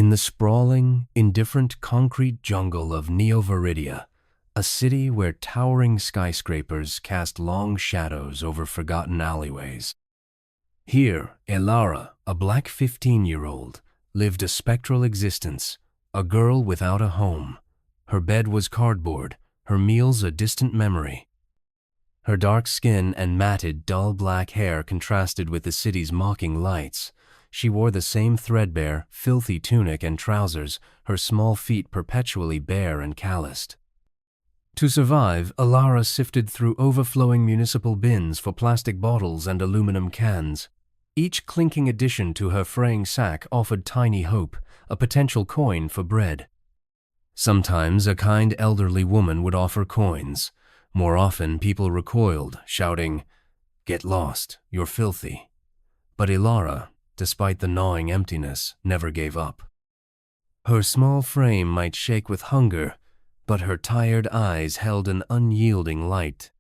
In the sprawling, indifferent concrete jungle of Neo-Veridia, a city where towering skyscrapers cast long shadows over forgotten alleyways. Here, Elara, a black 15-year-old, lived a spectral existence, a girl without a home. Her bed was cardboard, her meals a distant memory. Her dark skin and matted, dull black hair contrasted with the city's mocking lights. She wore the same threadbare, filthy tunic and trousers, her small feet perpetually bare and calloused. To survive, Elara sifted through overflowing municipal bins for plastic bottles and aluminum cans. Each clinking addition to her fraying sack offered tiny hope, a potential coin for bread. Sometimes a kind elderly woman would offer coins. More often, people recoiled, shouting, "Get lost, you're filthy." But Elara, despite the gnawing emptiness, never gave up. Her small frame might shake with hunger, but her tired eyes held an unyielding light.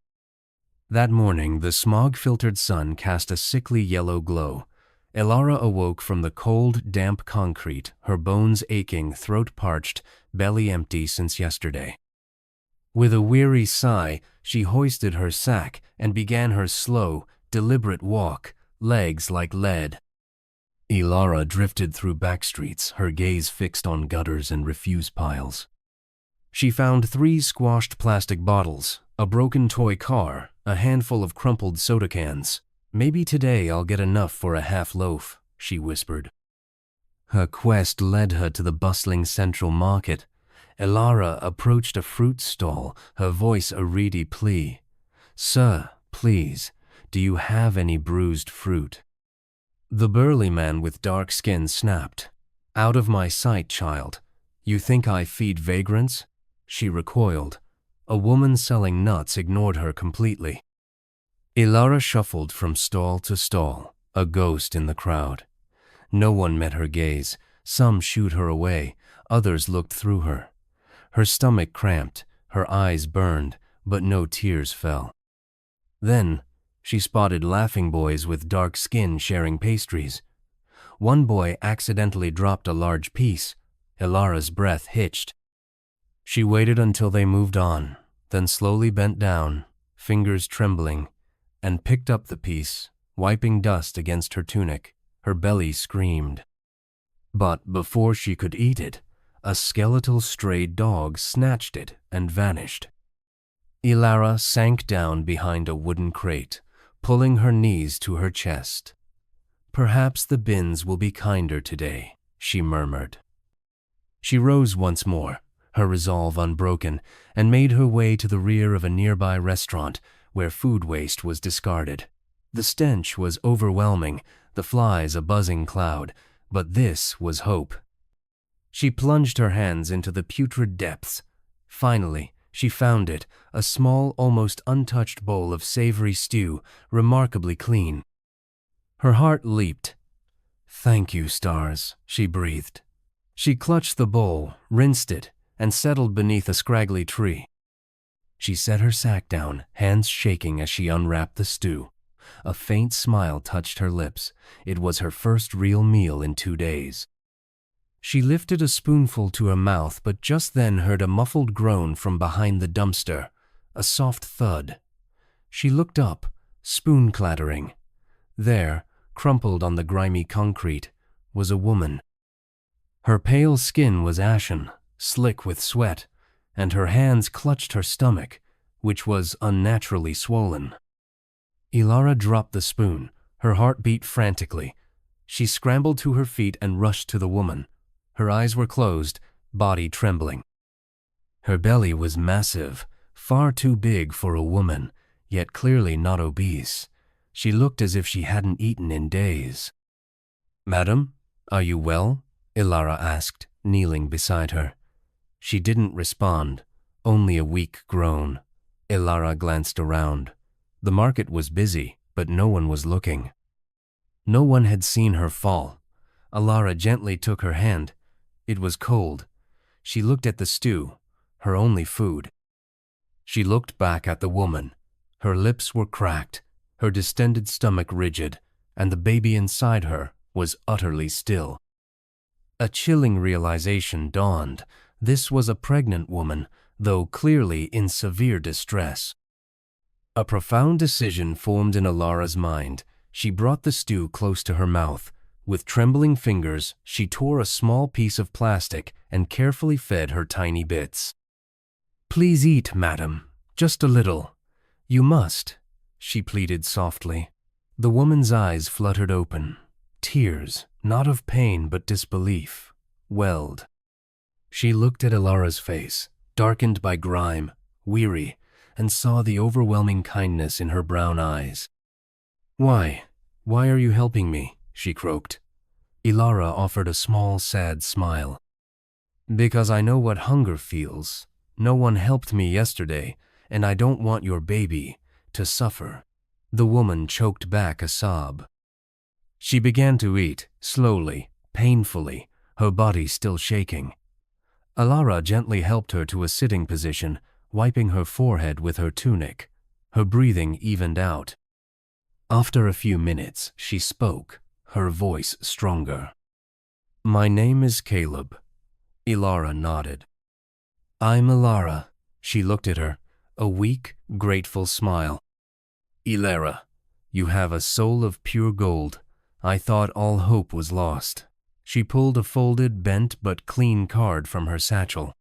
That morning, the smog-filtered sun cast a sickly yellow glow. Elara awoke from the cold, damp concrete, her bones aching, throat parched, belly empty since yesterday. With a weary sigh, she hoisted her sack and began her slow, deliberate walk, legs like lead. Elara drifted through back streets, her gaze fixed on gutters and refuse piles. She found 3 squashed plastic bottles, a broken toy car, a handful of crumpled soda cans. "Maybe today I'll get enough for a half loaf," she whispered. Her quest led her to the bustling central market. Elara approached a fruit stall, her voice a reedy plea. "Sir, please, do you have any bruised fruit?" The burly man with dark skin snapped. "Out of my sight, child. You think I feed vagrants?" She recoiled. A woman selling nuts ignored her completely. Elara shuffled from stall to stall, a ghost in the crowd. No one met her gaze. Some shooed her away, others looked through her. Her stomach cramped, her eyes burned, but no tears fell. Then, she spotted laughing boys with dark skin sharing pastries. One boy accidentally dropped a large piece. Elara's breath hitched. She waited until they moved on, then slowly bent down, fingers trembling, and picked up the piece, wiping dust against her tunic. Her belly screamed. But before she could eat it, a skeletal stray dog snatched it and vanished. Elara sank down behind a wooden crate, pulling her knees to her chest. "Perhaps the bins will be kinder today," she murmured. She rose once more, her resolve unbroken, and made her way to the rear of a nearby restaurant where food waste was discarded. The stench was overwhelming, the flies a buzzing cloud, but this was hope. She plunged her hands into the putrid depths. Finally, she found it, a small, almost untouched bowl of savory stew, remarkably clean. Her heart leaped. "Thank you, stars," she breathed. She clutched the bowl, rinsed it, and settled beneath a scraggly tree. She set her sack down, hands shaking as she unwrapped the stew. A faint smile touched her lips. It was her first real meal in 2 days. She lifted a spoonful to her mouth, but just then heard a muffled groan from behind the dumpster, a soft thud. She looked up, spoon clattering. There, crumpled on the grimy concrete, was a woman. Her pale skin was ashen, slick with sweat, and her hands clutched her stomach, which was unnaturally swollen. Elara dropped the spoon. Her heart beat frantically. She scrambled to her feet and rushed to the woman. Her eyes were closed, body trembling. Her belly was massive, far too big for a woman, yet clearly not obese. She looked as if she hadn't eaten in days. "Madam, are you well?" Elara asked, kneeling beside her. She didn't respond, only a weak groan. Elara glanced around. The market was busy, but no one was looking. No one had seen her fall. Elara gently took her hand. It was cold. She looked at the stew, her only food. She looked back at the woman. Her lips were cracked, her distended stomach rigid, and the baby inside her was utterly still. A chilling realization dawned. This was a pregnant woman, though clearly in severe distress. A profound decision formed in Elara's mind. She brought the stew close to her mouth. With trembling fingers, she tore a small piece of plastic and carefully fed her tiny bits. "Please eat, madam. Just a little. You must," she pleaded softly. The woman's eyes fluttered open. Tears, not of pain but disbelief, welled. She looked at Elara's face, darkened by grime, weary, and saw the overwhelming kindness in her brown eyes. Why are you helping me?" she croaked. Elara offered a small, sad smile. "Because I know what hunger feels. No one helped me yesterday, and I don't want your baby to suffer." The woman choked back a sob. She began to eat, slowly, painfully, her body still shaking. Elara gently helped her to a sitting position, wiping her forehead with her tunic. Her breathing evened out. After a few minutes, she spoke, her voice stronger. "My name is Caleb." Elara nodded. "I'm Elara." She looked at her, a weak, grateful smile. "Elara, you have a soul of pure gold. I thought all hope was lost." She pulled a folded, bent but clean card from her satchel.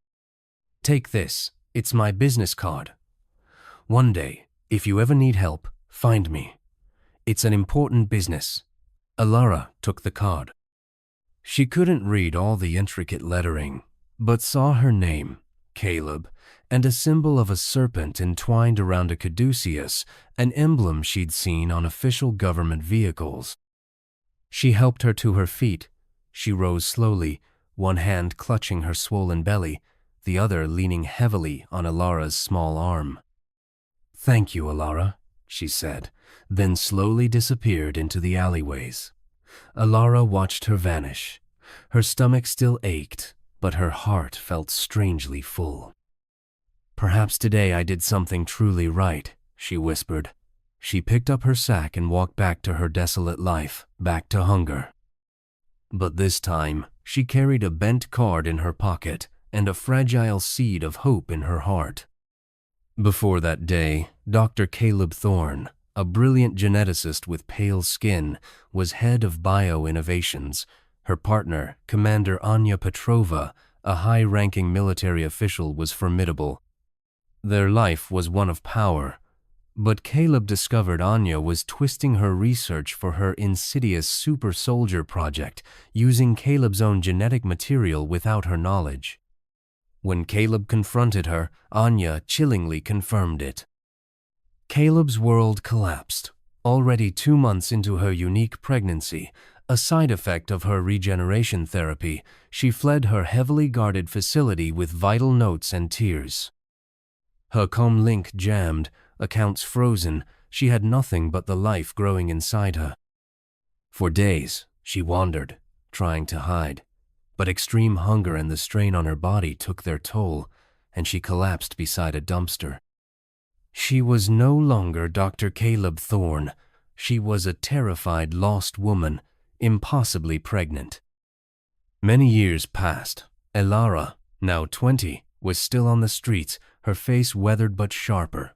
"Take this. It's my business card. One day, if you ever need help, find me. It's an important business." Elara took the card. She couldn't read all the intricate lettering, but saw her name, Caleb, and a symbol of a serpent entwined around a caduceus, an emblem she'd seen on official government vehicles. She helped her to her feet. She rose slowly, one hand clutching her swollen belly, the other leaning heavily on Elara's small arm. "Thank you, Elara," she said, then slowly disappeared into the alleyways. Elara watched her vanish. Her stomach still ached, but her heart felt strangely full. "Perhaps today I did something truly right," she whispered. She picked up her sack and walked back to her desolate life, back to hunger. But this time, she carried a bent card in her pocket and a fragile seed of hope in her heart. Before that day, Dr. Caleb Thorne, a brilliant geneticist with pale skin, was head of bio-innovations. Her partner, Commander Anya Petrova, a high-ranking military official, was formidable. Their life was one of power. But Caleb discovered Anya was twisting her research for her insidious super soldier project, using Caleb's own genetic material without her knowledge. When Caleb confronted her, Anya chillingly confirmed it. Caleb's world collapsed. Already 2 months into her unique pregnancy, a side effect of her regeneration therapy, she fled her heavily guarded facility with vital notes and tears. Her comlink jammed, accounts frozen, she had nothing but the life growing inside her. For days, she wandered, trying to hide, but extreme hunger and the strain on her body took their toll, and she collapsed beside a dumpster. She was no longer Dr. Caleb Thorne. She was a terrified, lost woman, impossibly pregnant. Many years passed. Elara, now 20, was still on the streets, her face weathered but sharper.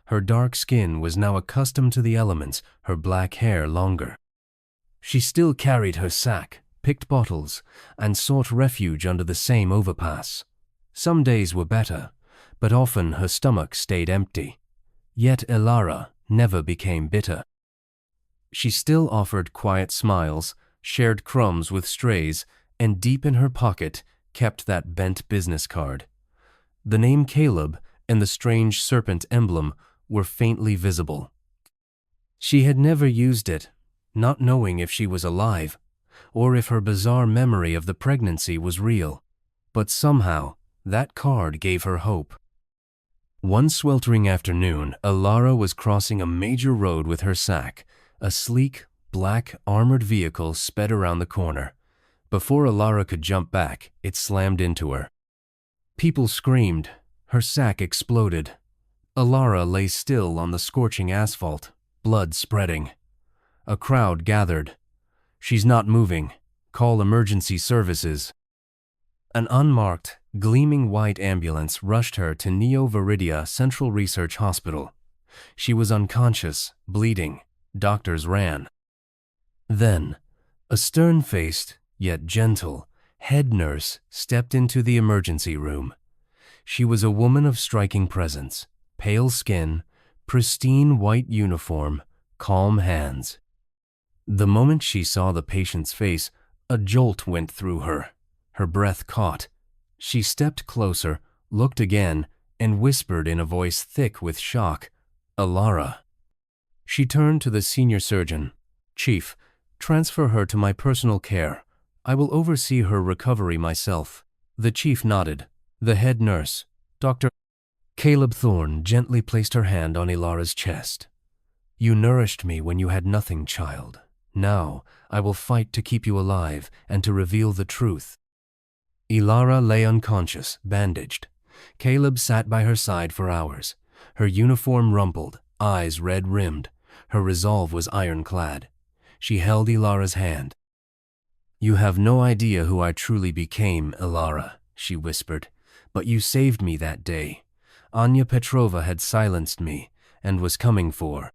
Her dark skin was now accustomed to the elements, her black hair longer. She still carried her sack, picked bottles, and sought refuge under the same overpass. Some days were better, but often her stomach stayed empty. Yet Elara never became bitter. She still offered quiet smiles, shared crumbs with strays, and deep in her pocket kept that bent business card. The name Caleb and the strange serpent emblem were faintly visible. She had never used it, not knowing if she was alive, or if her bizarre memory of the pregnancy was real. But somehow, that card gave her hope. One sweltering afternoon, Elara was crossing a major road with her sack. A sleek, black, armored vehicle sped around the corner. Before Elara could jump back, it slammed into her. People screamed. Her sack exploded. Elara lay still on the scorching asphalt, blood spreading. A crowd gathered. "She's not moving. Call emergency services." An unmarked, gleaming white ambulance rushed her to Neo-Veridia Central Research Hospital. She was unconscious, bleeding. Doctors ran. Then, a stern-faced, yet gentle, head nurse stepped into the emergency room. She was a woman of striking presence, pale skin, pristine white uniform, calm hands. The moment she saw the patient's face, a jolt went through her. Her breath caught. She stepped closer, looked again, and whispered in a voice thick with shock, "Elara." She turned to the senior surgeon. "Chief, transfer her to my personal care. I will oversee her recovery myself." The chief nodded. The head nurse, Dr. Caleb Thorne, gently placed her hand on Elara's chest. "You nourished me when you had nothing, child. Now, I will fight to keep you alive and to reveal the truth." Elara lay unconscious, bandaged. Caleb sat by her side for hours. Her uniform rumpled, eyes red-rimmed. Her resolve was ironclad. She held Elara's hand. "You have no idea who I truly became, Elara," she whispered. "But you saved me that day. Anya Petrova had silenced me and was coming for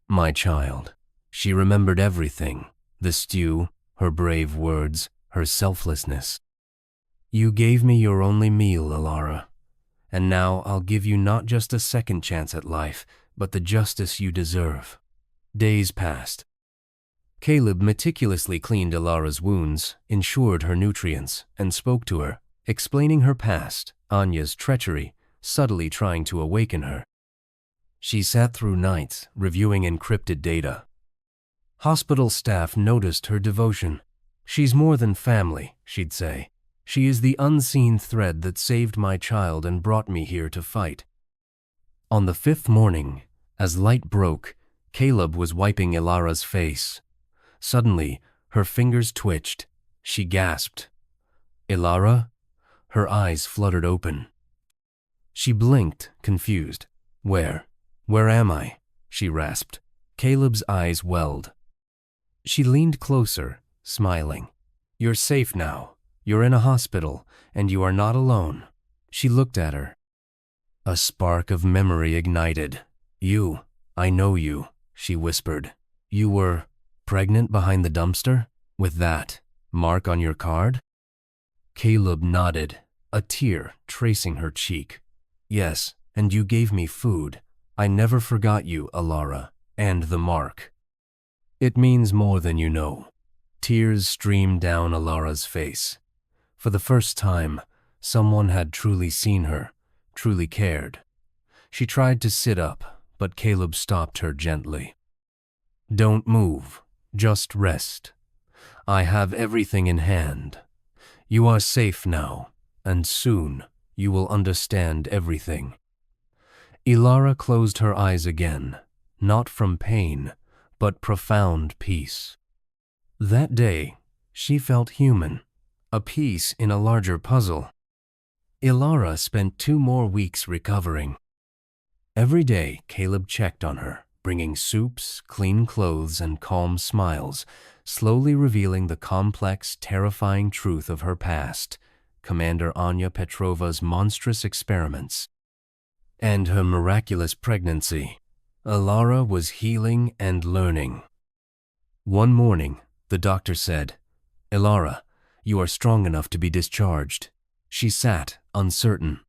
my child." She remembered everything, the stew, her brave words, her selflessness. "You gave me your only meal, Elara, and now I'll give you not just a second chance at life, but the justice you deserve." Days passed. Caleb meticulously cleaned Elara's wounds, ensured her nutrients, and spoke to her, explaining her past, Anya's treachery, subtly trying to awaken her. She sat through nights, reviewing encrypted data. Hospital staff noticed her devotion. "She's more than family," she'd say. "She is the unseen thread that saved my child and brought me here to fight." On the 5th morning, as light broke, Caleb was wiping Elara's face. Suddenly, her fingers twitched. She gasped. "Elara?" Her eyes fluttered open. She blinked, confused. Where am I?" she rasped. Caleb's eyes welled. She leaned closer, smiling. "You're safe now. You're in a hospital, and you are not alone." She looked at her. A spark of memory ignited. I know you," she whispered. "You were pregnant behind the dumpster? With that mark on your card?" Caleb nodded, a tear tracing her cheek. "Yes, and you gave me food. I never forgot you, Elara, and the mark." "It means more than you know." Tears streamed down Elara's face. For the first time, someone had truly seen her, truly cared. She tried to sit up, but Caleb stopped her gently. "Don't move. Just rest. I have everything in hand. You are safe now, and soon you will understand everything." Elara closed her eyes again, not from pain, but profound peace. That day, she felt human, a piece in a larger puzzle. Elara spent 2 more weeks recovering. Every day, Caleb checked on her, bringing soups, clean clothes, and calm smiles, slowly revealing the complex, terrifying truth of her past, Commander Anya Petrova's monstrous experiments, and her miraculous pregnancy. Elara was healing and learning. One morning, the doctor said, "Elara, you are strong enough to be discharged." She sat, uncertain.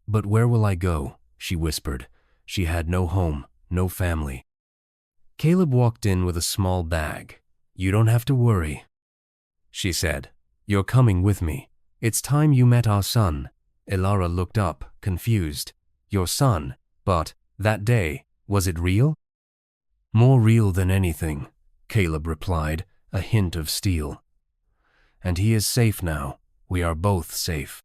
"But where will I go?" she whispered. She had no home, no family. Caleb walked in with a small bag. "You don't have to worry," she said. "You're coming with me. It's time you met our son." Elara looked up, confused. "Your son? But that day, was it real?" "More real than anything," Caleb replied, a hint of steel. "And he is safe now. We are both safe."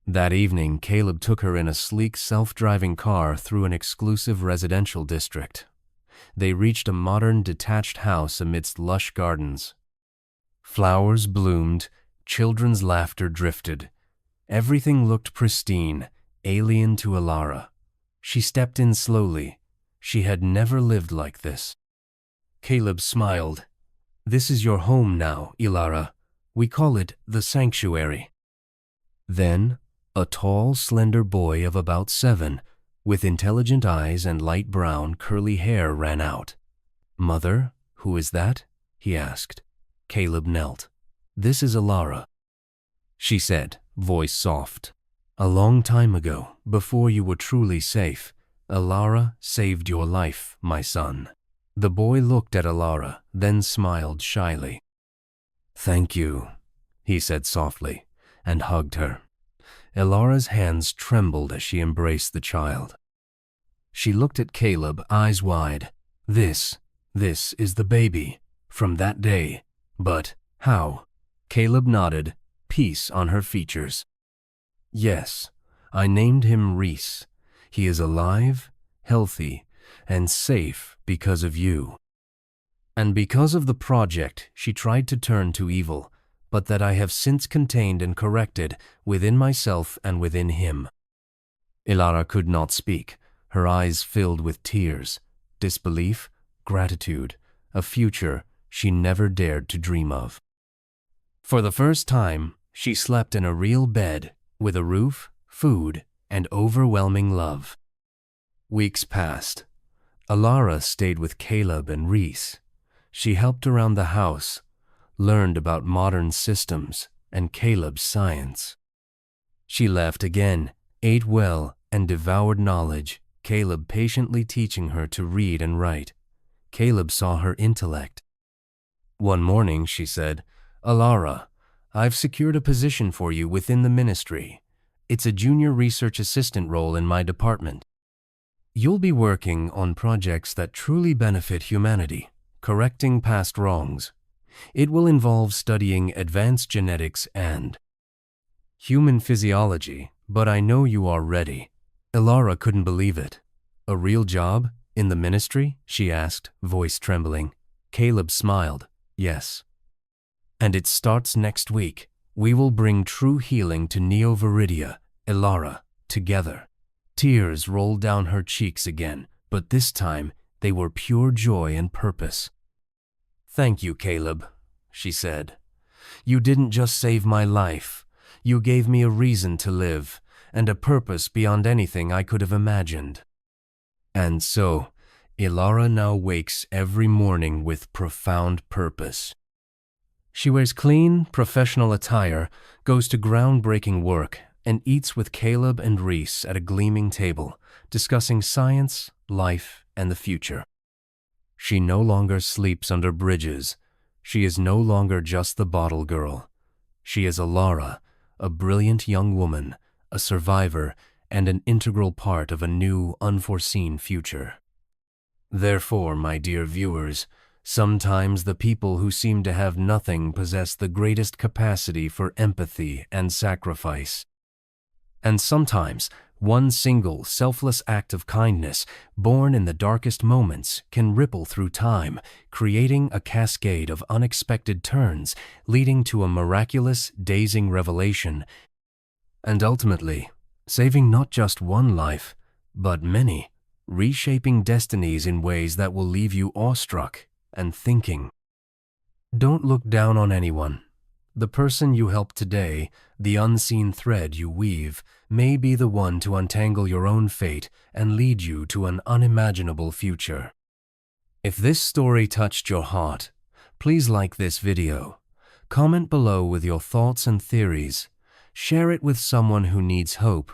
That evening, Caleb took her in a sleek, self-driving car through an exclusive residential district. They reached a modern, detached house amidst lush gardens. Flowers bloomed, children's laughter drifted. Everything looked pristine, alien to Elara. She stepped in slowly. She had never lived like this. Caleb smiled. This is your home now, Elara. We call it the sanctuary." Then, a tall, slender boy of about 7, with intelligent eyes and light brown, curly hair ran out. "Mother, who is that?" he asked. Caleb knelt. "This is Elara," she said, voice soft. "A long time ago, before you were truly safe, Elara saved your life, my son." The boy looked at Elara, then smiled shyly. "Thank you," he said softly, and hugged her. Elara's hands trembled as she embraced the child. She looked at Caleb, eyes wide. This is the baby, from that day. But how?" Caleb nodded, peace on her features. "Yes, I named him Reese. He is alive, healthy, and safe because of you. And because of the project she tried to turn to evil, but that I have since contained and corrected within myself and within him." Elara could not speak, her eyes filled with tears, disbelief, gratitude, a future she never dared to dream of. For the first time, she slept in a real bed with a roof, food, and overwhelming love. Weeks passed. Elara stayed with Caleb and Reese. She helped around the house, learned about modern systems and Caleb's science. She left again, ate well, and devoured knowledge, Caleb patiently teaching her to read and write. Caleb saw her intellect. One morning she said, "Elara, I've secured a position for you within the ministry. It's a junior research assistant role in my department. You'll be working on projects that truly benefit humanity, correcting past wrongs. It will involve studying advanced genetics and human physiology, but I know you are ready." Elara couldn't believe it. "A real job? In the ministry?" she asked, voice trembling. Caleb smiled. "Yes. And it starts next week. We will bring true healing to Neo-Veridia, Elara, together." Tears rolled down her cheeks again, but this time they were pure joy and purpose. "Thank you, Caleb," she said. "You didn't just save my life. You gave me a reason to live, and a purpose beyond anything I could have imagined." And so, Elara now wakes every morning with profound purpose. She wears clean, professional attire, goes to groundbreaking work, and eats with Caleb and Reese at a gleaming table, discussing science, life, and the future. She no longer sleeps under bridges. She is no longer just the bottle girl. She is Elara, a brilliant young woman, a survivor, and an integral part of a new, unforeseen future. Therefore, my dear viewers, sometimes the people who seem to have nothing possess the greatest capacity for empathy and sacrifice. And sometimes, one single, selfless act of kindness, born in the darkest moments, can ripple through time, creating a cascade of unexpected turns, leading to a miraculous, dazing revelation, and ultimately, saving not just one life, but many, reshaping destinies in ways that will leave you awestruck and thinking. Don't look down on anyone. The person you help today, the unseen thread you weave, may be the one to untangle your own fate and lead you to an unimaginable future. If this story touched your heart, please like this video. Comment below with your thoughts and theories. Share it with someone who needs hope,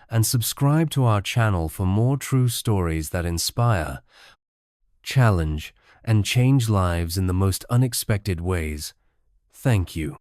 and subscribe to our channel for more true stories that inspire, challenge, and change lives in the most unexpected ways. Thank you.